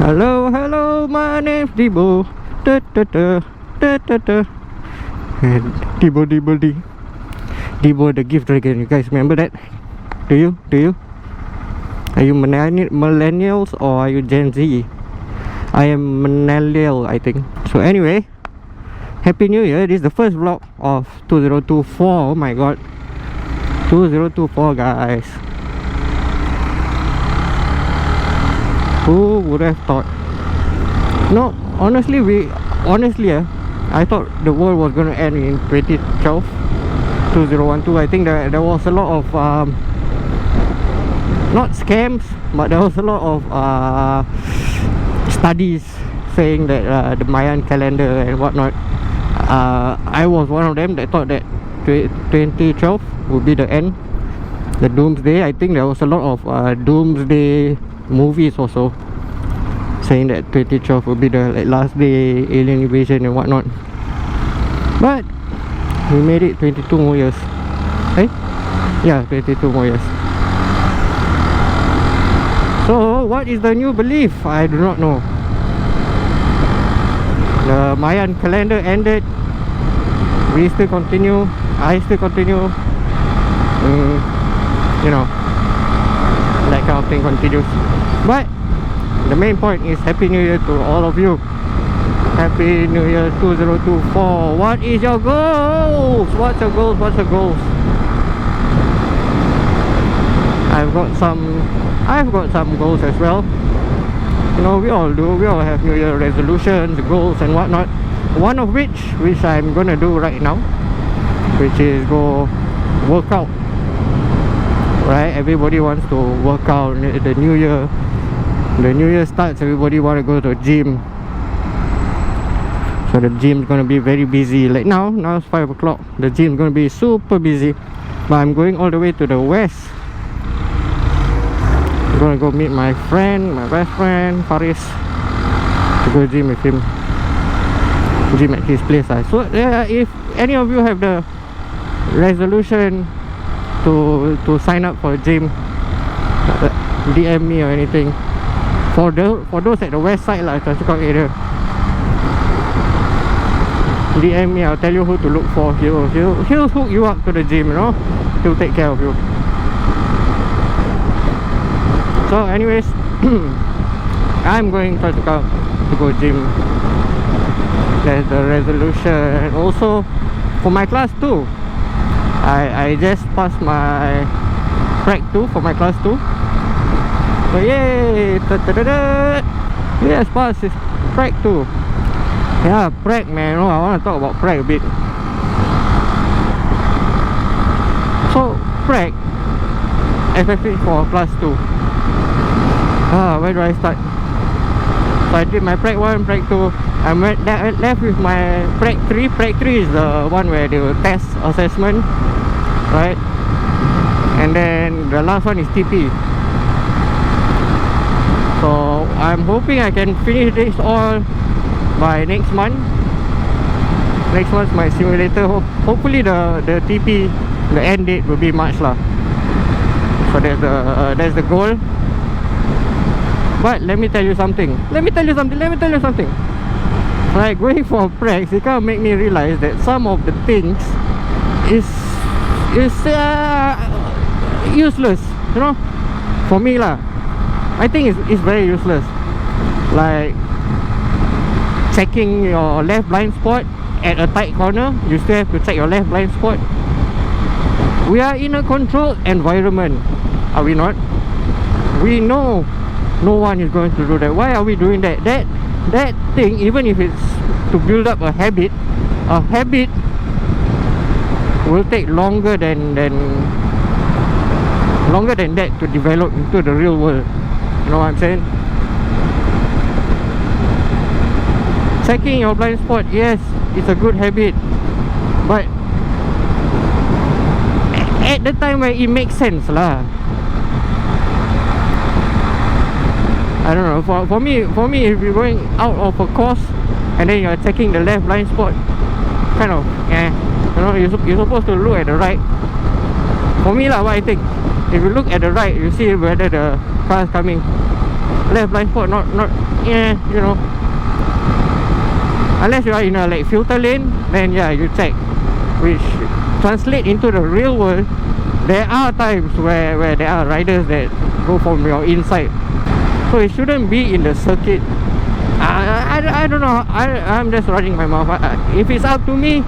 Hello, hello, my name's Debo. Da, da, da, da, da, da. And Debo, Debo, Debo the gift dragon. You guys remember that? Do you? Are you millennials or are you Gen Z? I am millennial, I think. So anyway, Happy New Year. This is the first vlog of 2024. Oh my god, 2024, guys. Who would have thought? No, honestly, I thought the world was going to end in 2012, 2012. I think there was a lot of not scams, but there was a lot of studies saying that the Mayan calendar and whatnot. I was one of them that thought that 2012 would be the end, the doomsday. I think there was a lot of doomsday movies also saying that 2012 will be the last day, alien invasion and whatnot. But we made it 22 more years. Yeah, 22 more years. So what is the new belief? I do not know. The Mayan calendar ended. We still continue. I still continue. You know, that kind of thing continues. But the main point is Happy New Year to all of you. Happy New Year 2024. What is your goals? What's your goals? I've got some goals as well. You know, we all do. We all have New Year resolutions, goals and whatnot. One of which I'm gonna do right now, which is go work out. Right? Everybody wants to work out. The New Year starts. Everybody want to go to the gym. So the gym's gonna be very busy. Like now it's 5 o'clock. The gym's gonna be super busy. But I'm going all the way to the west. I'm gonna go meet my best friend Faris, to go gym with him. Gym at his place. So if any of you have the resolution to sign up for a gym, DM me or anything. For those at the west side lah, Choa Chu Kang area, DM me. I'll tell you who to look for. He'll hook you up to the gym, you know. He'll take care of you. So anyways, I'm going to Choa Chu Kang to go gym. That's the resolution. And also for my class 2, I just passed my prac 2 for my class 2. So yay! Yes, passed is prac 2. Yeah, prac, man. Oh, I want to talk about prac a bit. So prac, especially for class 2. Where do I start? So I did my prac 1, prac 2. I'm left with my prac 3. Prac 3 is the one where they will test assessment, right? And then the last one is TP. So I'm hoping I can finish this all by next month. Next month's my simulator. Hopefully the TP, the end date will be March lah. So that's the goal. But let me tell you something. Like going for pracs, it kind of make me realize that some of the things is useless, you know, for me lah. I think it's very useless. Like checking your left blind spot at a tight corner, you still have to check your left blind spot. We are in a controlled environment, are we not? We know no one is going to do that. Why are we doing that? That thing, even if it's to build up a habit will take longer than that to develop into the real world. You know what I'm saying? Checking your blind spot, yes, it's a good habit, but at the time where it makes sense lah. I don't know, for me, if you're going out of a course and then you're checking the left blind spot, kind of, you know, you're supposed to look at the right. For me lah, what I think, if you look at the right, you see whether the car is coming. left blind spot, not yeah, you know. Unless you are in a like filter lane, then yeah, you check. Which translate into the real world, there are times where there are riders that go from your inside. So it shouldn't be in the circuit. I don't know. I'm just running my mouth. If it's up to me,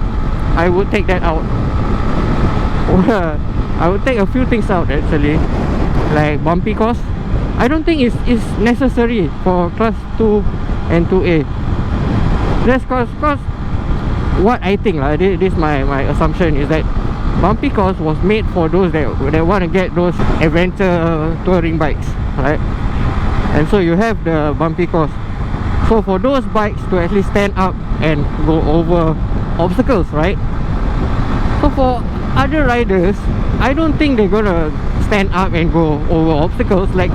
I would take that out. I would take a few things out actually, like bumpy course. I don't think it's necessary for class 2 and 2A. That's cause what I think this my assumption is that bumpy course was made for those that want to get those adventure touring bikes, right? And so you have the bumpy course. So for those bikes to at least stand up and go over obstacles, right? So for other riders, I don't think they're gonna stand up and go over obstacles. Like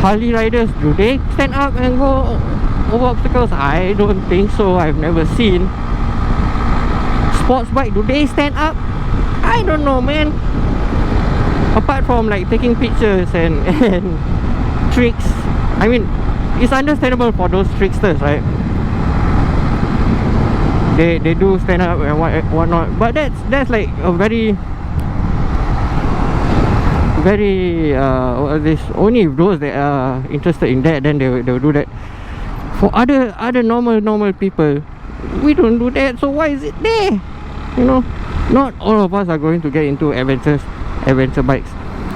Harley riders, do they stand up and go over obstacles? I don't think so. I've never seen. Sports bike, do they stand up? I don't know, man. Apart from like taking pictures and tricks, I mean, it's understandable for those tricksters, right? They do stand up and whatnot, but that's like a very this only if those that are interested in that, then they'll do that. For other normal people, we don't do that. So why is it there? You know, not all of us are going to get into adventure bikes,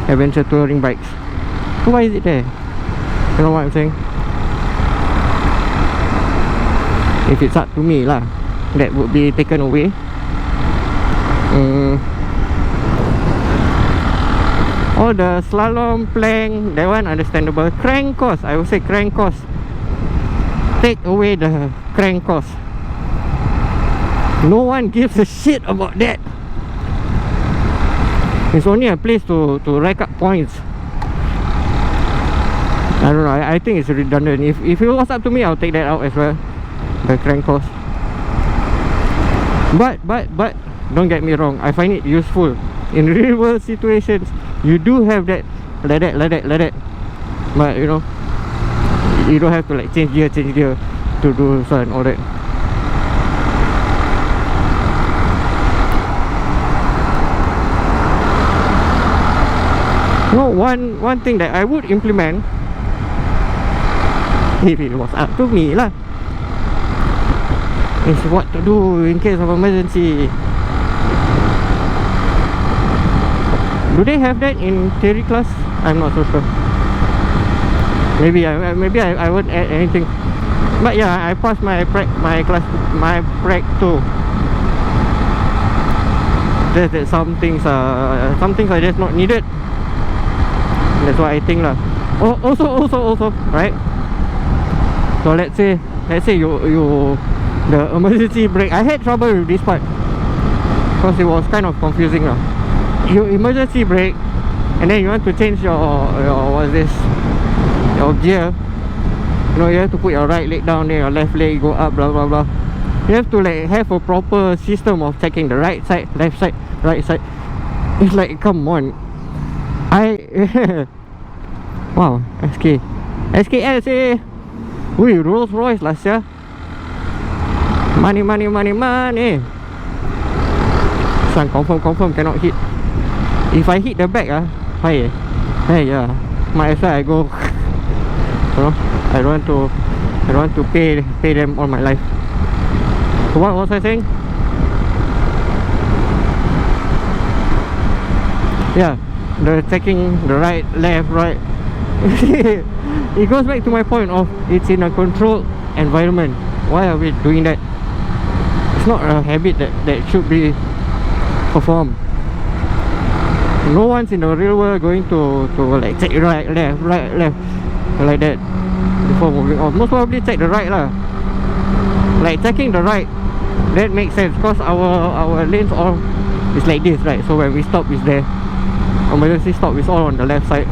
adventure touring bikes. So why is it there? You know what I'm saying? If it's up to me lah, that would be taken away. All the slalom, plank, that one understandable. Crank course, I would say crank course, take away the crank course. No one gives a shit about that. It's only a place to rack up points. I don't know, I think it's redundant. If it was up to me, I'll take that out as well, the crank course. But don't get me wrong, I find it useful. In real world situations, you do have that, like that. But you know, you don't have to like change gear to do so and all that. No, one thing that I would implement, if it was up to me lah, is what to do in case of emergency. Do they have that in theory class? I'm not so sure. Maybe I won't add anything. But yeah, I passed my prac 2. That some things are just not needed. That's what I think lah. Also, right? So let's say you the emergency brake. I had trouble with this part because it was kind of confusing lah. You emergency brake, and then you want to change your what's this, your gear. You know, you have to put your right leg down, then your left leg go up, blah blah blah. You have to like have a proper system of checking the right side, left side, right side. It's like, come on. Wow, SKL say, ui, Rolls Royce lah sia. Money. Son, confirm cannot hit. If I hit the back hey yeah, might as well I go. You know, I don't want to pay them all my life. So what was I saying? Yeah, the checking the right, left, right. It goes back to my point of it's in a controlled environment. Why are we doing that? It's not a habit that should be performed. No one's in the real world going to like check right, left like that before moving on. Most probably check the right lah. Like checking the right, that makes sense because our lanes all is like this, right? So when we stop is there. Emergency stop is all on the left side.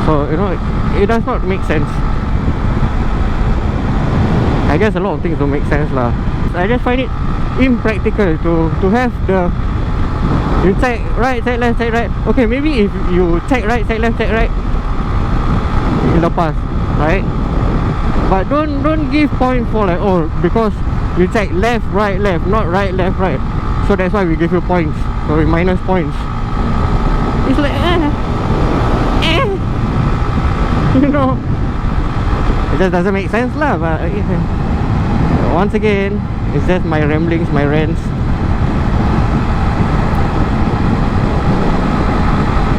So you know, it does not make sense. I guess a lot of things don't make sense lah. I just find it impractical to have the You check right, check left, check right. Okay, maybe if you check right, check left, check right, you lepas, right? But don't give point for like, oh, because you check left, right, left, not right, left, right. So that's why we give you points. So we minus points. It's like you know, it just doesn't make sense lah. But once again, it's just my ramblings, my rants.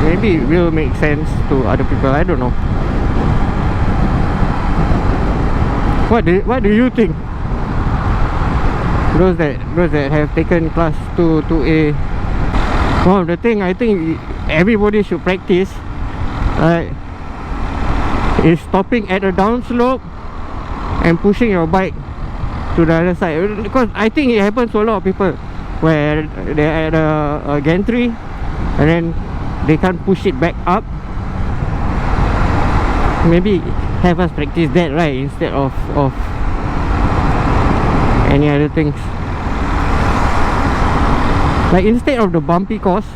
Maybe it will make sense to other people, I don't know. What do you think? Those that have taken class 2A. Well, the thing I think everybody should practice, is stopping at a downslope and pushing your bike to the other side. Because I think it happens to a lot of people where they're at a gantry and then they can't push it back up. Maybe have us practice that, right, instead of any other things. Like instead of the bumpy course,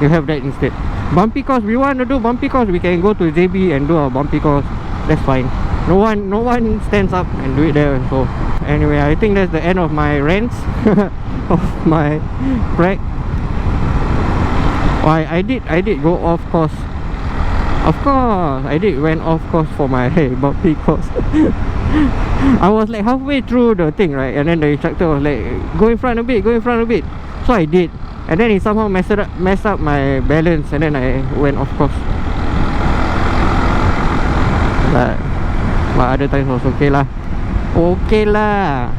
you have that instead. Bumpy course, we want to do bumpy course, we can go to JB and do our bumpy course. That's fine. No one stands up and do it there. So anyway, I think that's the end of my rants of my break. Oh, I did go off course. Of course, I did went off course for my bumpy course. I was like halfway through the thing, right, and then the instructor was like, go in front a bit, go in front a bit. So I did, and then he somehow messed up my balance, and then I went off course. But other times was okay lah. Okay lah.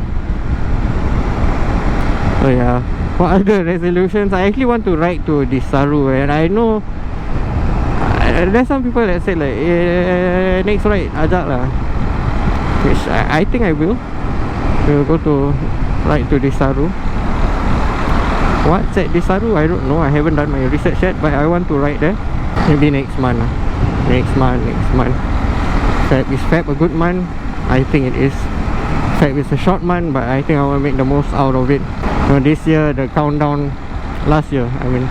Oh yeah. What other resolutions? I actually want to ride to Desaru, and I know there's some people that say like, next ride ajak lah, which I think I will. We'll go to ride to Desaru. What's at Desaru? I don't know. I haven't done my research yet, but I want to ride there. Maybe next month. Next month. Feb, is Feb a good month? I think it is. Feb is a short month, but I think I will make the most out of it. You know, this year, the countdown, last year, I mean,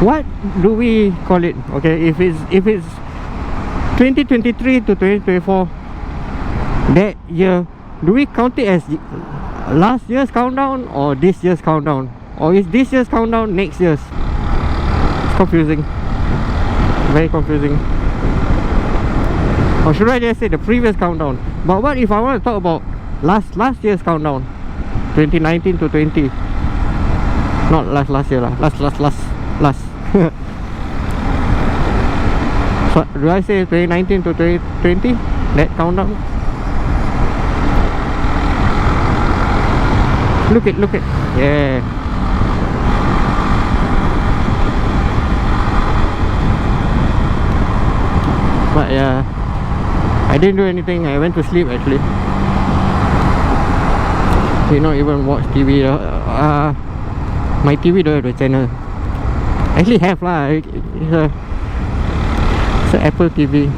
what do we call it? Okay, if it's 2023 to 2024, that year, do we count it as last year's countdown or this year's countdown? Or is this year's countdown next year's? It's confusing. Very confusing. Or should I just say the previous countdown? But what if I want to talk about last year's countdown, 2019 to 20? Not last year lah. Last. So do I say 2019 to 2020? That countdown? Look it. Yeah. But yeah, I didn't do anything. I went to sleep actually. Did not even watch TV. My TV don't have the channel. Actually have lah. It's an Apple TV.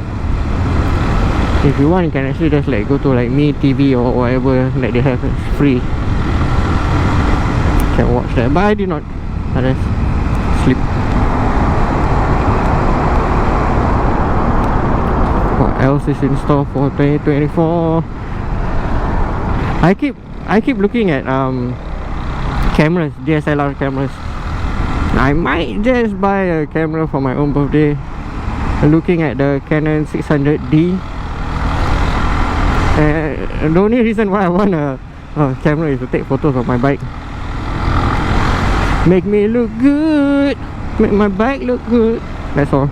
If you want, you can actually just like go to like Me TV or whatever that they have. It's free. You can watch that. But I did not. I just sleep. What else is in store for 2024? I keep looking at cameras, DSLR cameras. I might just buy a camera for my own birthday. Looking at the Canon 600D. The only reason why I want a camera is to take photos of my bike. Make me look good, make my bike look good. That's all.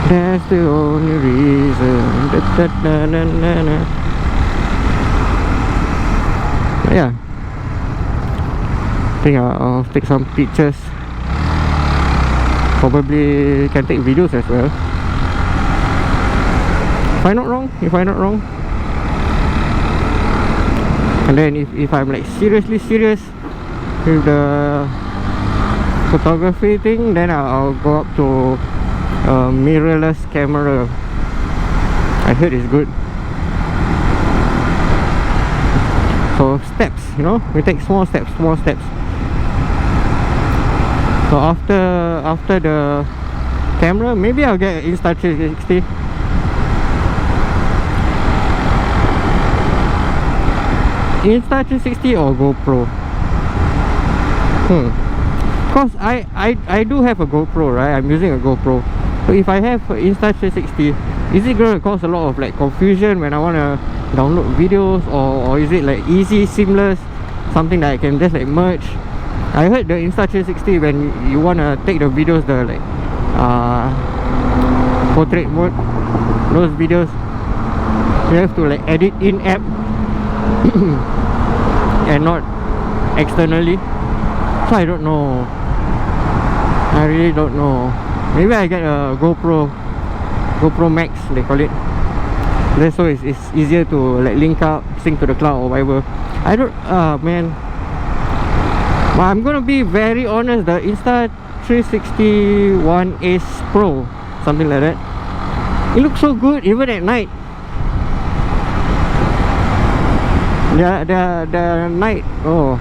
That's the only reason. Yeah, I think I'll take some pictures. Probably can take videos as well. If I'm not wrong. And then if I'm like seriously serious with the photography thing, then I'll go up to mirrorless camera. I heard it's good. So steps, you know, we take small steps. So So after the camera, maybe I'll get Insta360. Insta360 or GoPro. Cause I do have a GoPro, right? I'm using a GoPro. So if I have Insta360, is it gonna cause a lot of like confusion when I wanna download videos, or is it like easy, seamless, something that I can just like merge? I heard the Insta360, when you wanna take the videos, the like portrait mode, those videos, you have to like edit in app and not externally. So I don't know, I really don't know. Maybe I get a GoPro Max, they call it. That's so it's easier to like link up, sync to the cloud or whatever. I don't man, but I'm gonna be very honest, the Insta360 One Ace Pro, something like that, it looks so good even at night. The night, oh,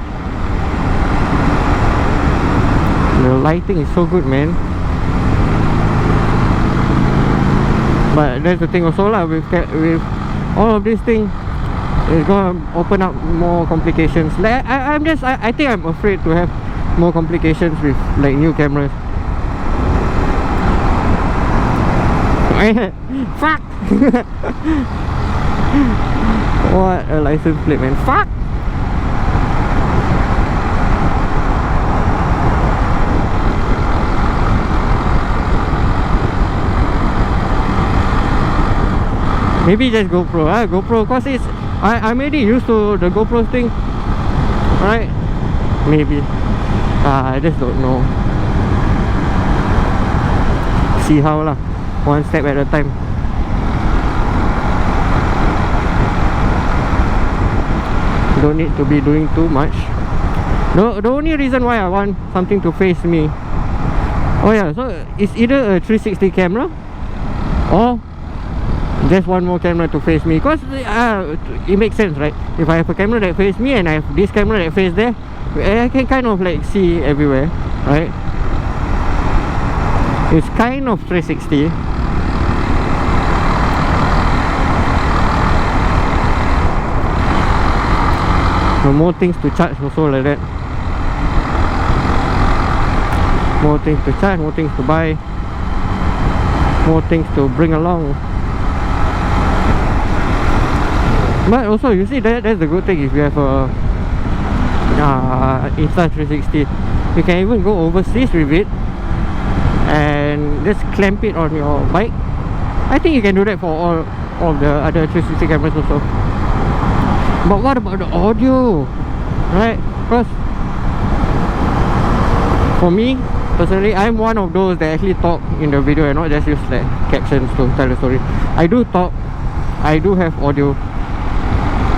the lighting is so good, man. But that's the thing also lah, with all of these things, it's gonna open up more complications. Like I think I'm afraid to have more complications with like new cameras. Fuck. What a license plate, man. Fuck. Maybe just GoPro, GoPro, cause it's I'm already used to the GoPro thing, right? Maybe, I just don't know. See how lah, one step at a time. Don't need to be doing too much. The only reason why I want something to face me, oh yeah, so it's either a 360 camera or just one more camera to face me, because it makes sense, right? If I have a camera that faces me and I have this camera that faces there, I can kind of like see everywhere, right? It's kind of 360. So more things to charge also like that. More things to charge, more things to buy, more things to bring along. But also, you see, that's the good thing. If you have a Insta360, you can even go overseas with it and just clamp it on your bike. I think you can do that for all of the other 360 cameras also. But what about the audio, right? Because for me personally, I'm one of those that actually talk in the video and not just use like captions to tell the story. I do talk, I do have audio.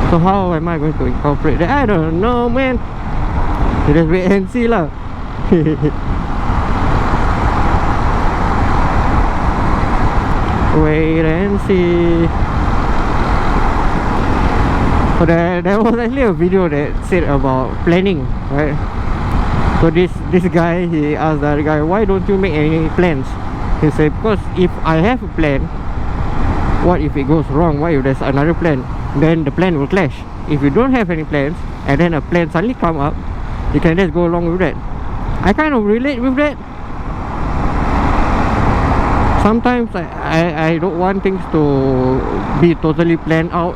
So how am I going to incorporate that? I don't know, man. You just wait and see lah. Wait and see. So there was actually a video that said about planning, right? So this guy, he asked the other guy, why don't you make any plans? He said, because if I have a plan, what if it goes wrong? What if there's another plan? Then the plan will clash. If you don't have any plans and then a plan suddenly come up, you can just go along with that. I kind of relate with that. Sometimes I don't want things to be totally planned out.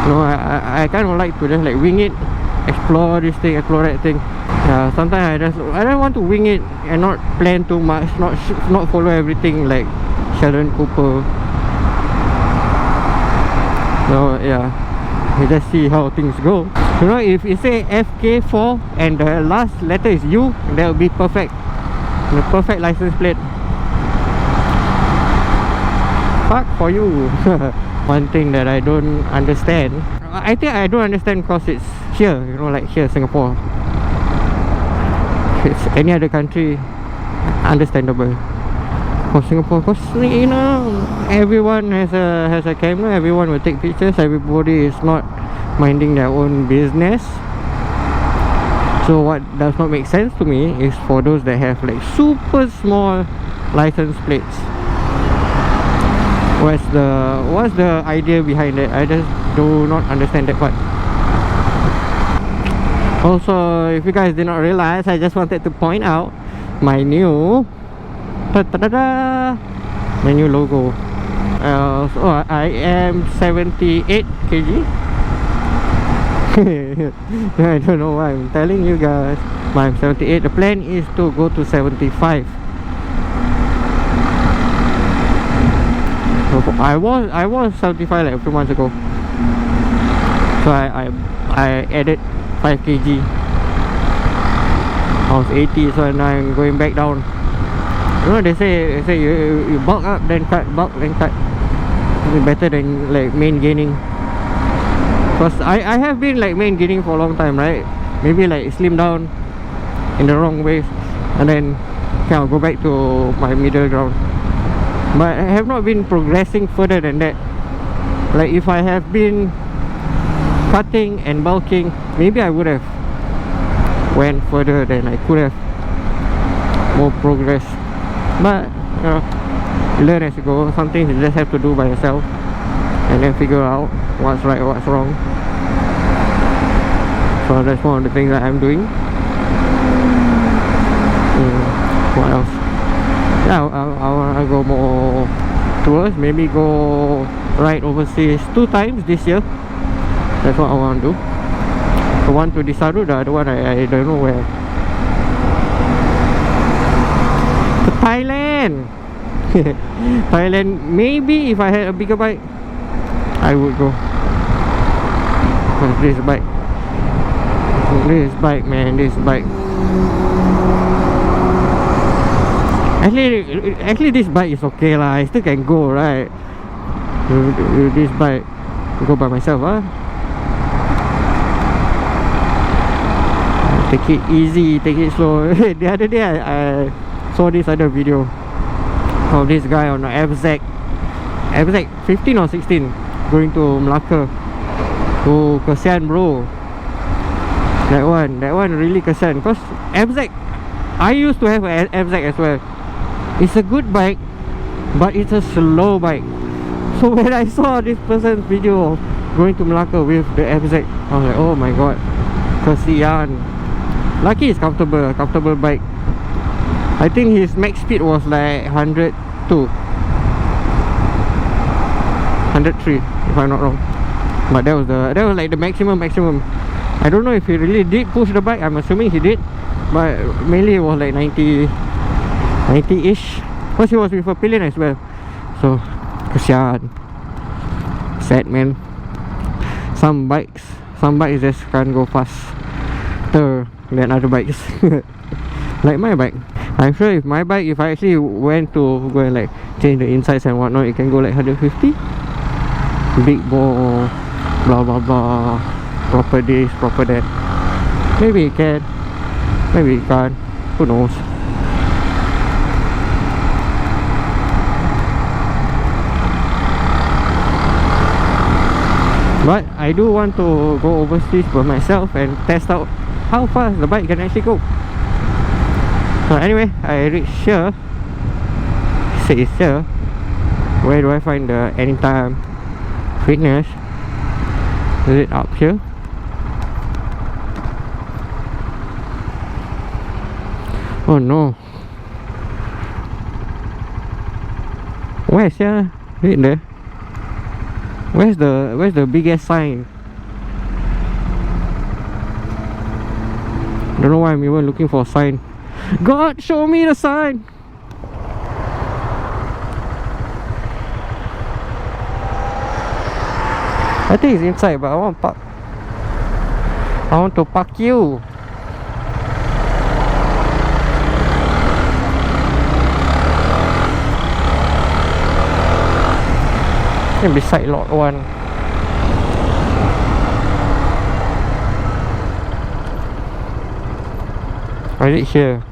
No, I kind of like to just like wing it, explore this thing, explore that thing. Yeah, sometimes I don't want to wing it and not plan too much, not follow everything like Sheldon Cooper. So yeah, you just see how things go. You know, if you say FK4 and the last letter is U, that will be perfect. The perfect license plate. Fuck for you. One thing that I don't understand, I think I don't understand because it's here, you know, like here, Singapore. If it's any other country, understandable. For Singapore, because you know, everyone has a camera, everyone will take pictures, everybody is not minding their own business. So what does not make sense to me is for those that have like super small license plates. What's the idea behind it? I just do not understand that part. Also, if you guys did not realize, I just wanted to point out my new my new logo. So I am 78 kg. I don't know why I'm telling you guys, but I'm 78. The plan is to go to 75. I was 75 like a few months ago. So I added 5 kg. I was 80, so now I'm going back down. You know, they say you bulk up then cut, bulk then cut. It's better than like main gaining. Because I have been like main gaining for a long time, right? Maybe like slim down in the wrong ways, and then I'll go back to my middle ground. But I have not been progressing further than that. Like if I have been cutting and bulking, maybe I would have went further than I could have, more progress. But you know, you learn as you go. Some things you just have to do by yourself and then figure out what's right, what's wrong. So that's one of the things that I'm doing. What else? Yeah, I want to go more tours. Maybe go ride overseas 2 times this year. That's what I want to do. The one to Desaru, the other one I don't know where. To Thailand. Thailand. Maybe if I had a bigger bike, I would go. This bike, man, this bike. Actually this bike is okay lah. I still can go, right? This bike, go by myself, huh? Take it easy, take it slow. The other day I saw this other video of this guy on an FZ 15 or 16 going to Melaka. Oh, kesian bro. That one really kesian. Because FZ, I used to have an FZ as well. It's a good bike, but it's a slow bike. So when I saw this person's video of going to Melaka with the FZ, I was like, oh my god, kesian. Lucky it's comfortable bike. I think his max speed was like 102, 103 if I'm not wrong. But that was like the maximum. I don't know if he really did push the bike. I'm assuming he did, but mainly it was like 90-ish. Because he was with a pillion as well. So kesian, sad man. Some bikes just can't go faster than other bikes. Like my bike, I'm sure if my bike, if I actually went to go and like change the insides and whatnot, it can go like 150. Big ball, blah blah blah, proper this, proper that. Maybe it can, maybe it can't, who knows. But I do want to go overseas by myself and test out how fast the bike can actually go. So anyway, I reached here. Say it's here. Where do I find the Anytime Fitness? Is it up here? Oh no. Where's here? Is it there? Where's the biggest sign? Don't know why I'm even looking for a sign. God, show me the sign. I think it's inside, but I want to park you. And beside lot 1. Right here.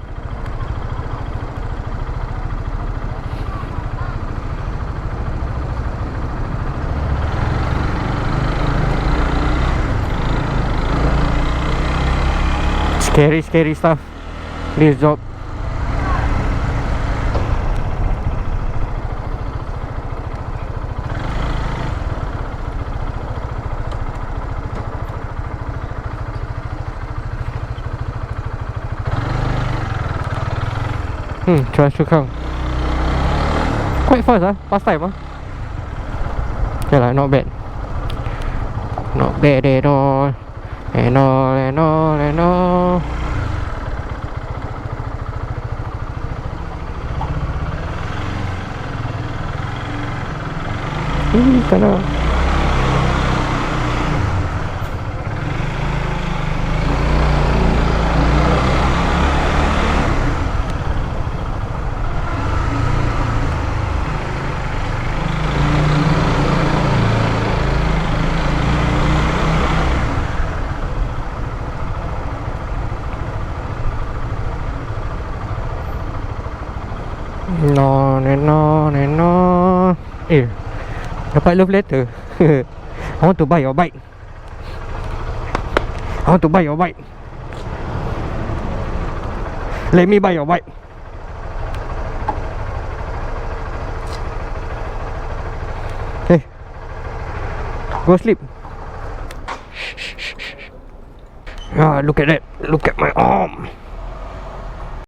Scary stuff, this job. Choa Chu Kang. Quite fast past time Okay lah, not bad. Not bad at all. And all. Tanah. No. Dapat love letter. I want to buy your bike. Let me buy your bike. Hey, go sleep. Look at that. Look at my arm.